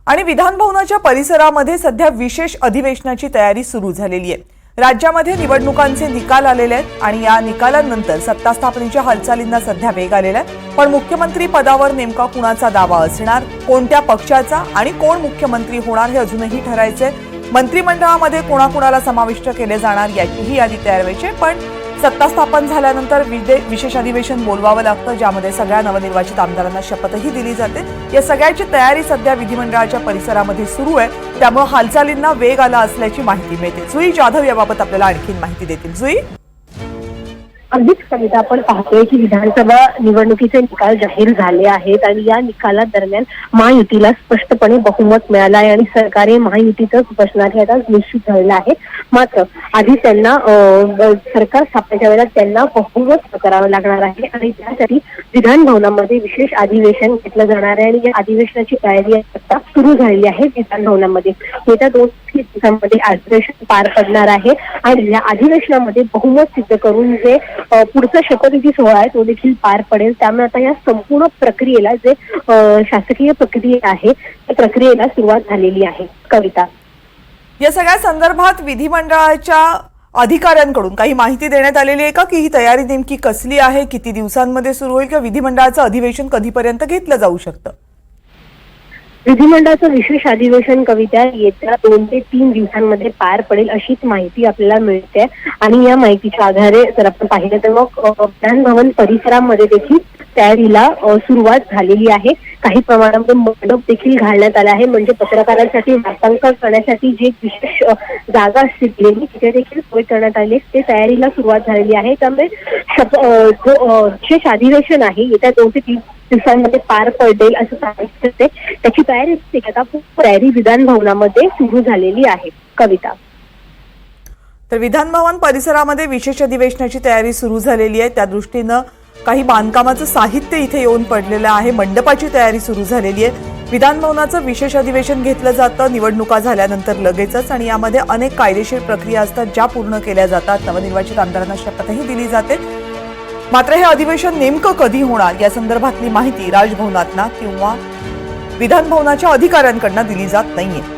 आणि विधानभवनाच्या परिसरामध्ये सध्या विशेष अधिवेशनाची तयारी सुरू झालेली आहे। राज्यामध्ये निवडणुकांचे निकाल आलेले आहेत आणि या निकालानंतर सत्ता स्थापनेच्या हालचालींना सध्या वेग आलेला आहे। पण मुख्यमंत्री पदावर नेमका कुणाचा दावा असणार, कोणत्या पक्षाचा आणि कोण मुख्यमंत्री होणार हे अजूनही ठरायचे। मंत्रिमंडळामध्ये कोणाकोणाला समाविष्ट केले जाणार याचीही यादी तयार व्हायची, पण सत्ता स्थापन झाल्यानंतर विशेष अधिवेशन बोलवावं लागतं, ज्यामध्ये सगळ्या नवनिर्वाचित आमदारांना शपथही दिली जाते। या सगळ्याची तयारी सध्या विधिमंडळाच्या परिसरामध्ये सुरू आहे, त्यामुळे हालचालींना वेग आला असल्याची माहिती मिळते। जुई जाधव याबाबत आपल्याला आणखी माहिती देतील। जुई, अगदीच कविता, आपण पाहतोय की विधानसभा निवडणुकीचे निकाल जाहीर झाले आहेत आणि या निकालादरम्यान महायुतीला स्पष्टपणे बहुमत मिळालं आहे आणि सरकारी महायुतीतच बसणार हे आता निश्चित झालेलं आहे। मात्र आधी त्यांना सरकार स्थापनेच्या वेळेला त्यांना बहुमत करावं लागणार आहे आणि त्यासाठी विधान भवनामध्ये विशेष अधिवेशन घेतलं जाणार आहे आणि या अधिवेशनाची तयारी आता सुरू झालेली आहे। विधान भवनामध्ये येत्या 2 दिवसांमध्ये अधिवेशन पार पडणार आहे आणि या अधिवेशनामध्ये बहुमत सिद्ध करून जे पुढचा शपथविधी सोहळा आहे तो देखील पार पडेल। त्यामुळे आता या संपूर्ण प्रक्रियेला जे शासकीय प्रक्रिया आहे त्या प्रक्रियेला सुरुवात झालेली आहे। कविता, या सगळ्या संदर्भात विधिमंडळाच्या अधिकाऱ्यांकडून काही माहिती देण्यात आलेली आहे का की ही तयारी नेमकी कसली आहे, किती दिवसांमध्ये सुरू होईल किंवा विधिमंडळाचं अधिवेशन कधीपर्यंत घेतलं जाऊ शकतं? विधिमंडळाचं विशेष अधिवेशन कविता येत्या 2 ते 3 दिवसांमध्ये पार पडेल अशीच माहिती आपल्याला मिळते आणि या माहितीच्या आधारे जर आपण पाहिलं तर मग विधान भवन परिसरामध्ये देखील तयारीला सुरुवात झालेली आहे। काही प्रमाणामध्ये मंडप देखील घालण्यात आला आहे, म्हणजे पत्रकारांसाठी वार्तांकन करण्यासाठी जे विशेष जागा असते तिथे देखील सोय करण्यात आली, ते तयारीला सुरुवात झालेली आहे। त्यामुळे जो विशेष अधिवेशन आहे येत्या 2 ते 3 दिवसांमध्ये पार पडेल असं सांगितलं, त्याची तयारी विधान भवनामध्ये सुरू झालेली आहे। कविता, तर विधान भवन परिसरामध्ये विशेष अधिवेशनाची तयारी सुरू झालेली आहे, त्या दृष्टीनं काही बांधकामाचं साहित्य इथे येऊन पडलेलं आहे, मंडपाची तयारी सुरू झालेली आहे। विधान भवनाचं विशेष अधिवेशन घेतलं जातं निवडणुका झाल्यानंतर लगेचच आणि यामध्ये अनेक कायदेशीर प्रक्रिया असतात ज्या पूर्ण केल्या जातात। नवनिर्वाचित आमदारांना शपथही दिली जाते। मात्र हे अधिवेशन नेमकं कधी होणार या संदर्भातली माहिती राजभवनातनं किंवा विधान भवनाच्या अधिकाऱ्यांकडून दिली जात नाहीये।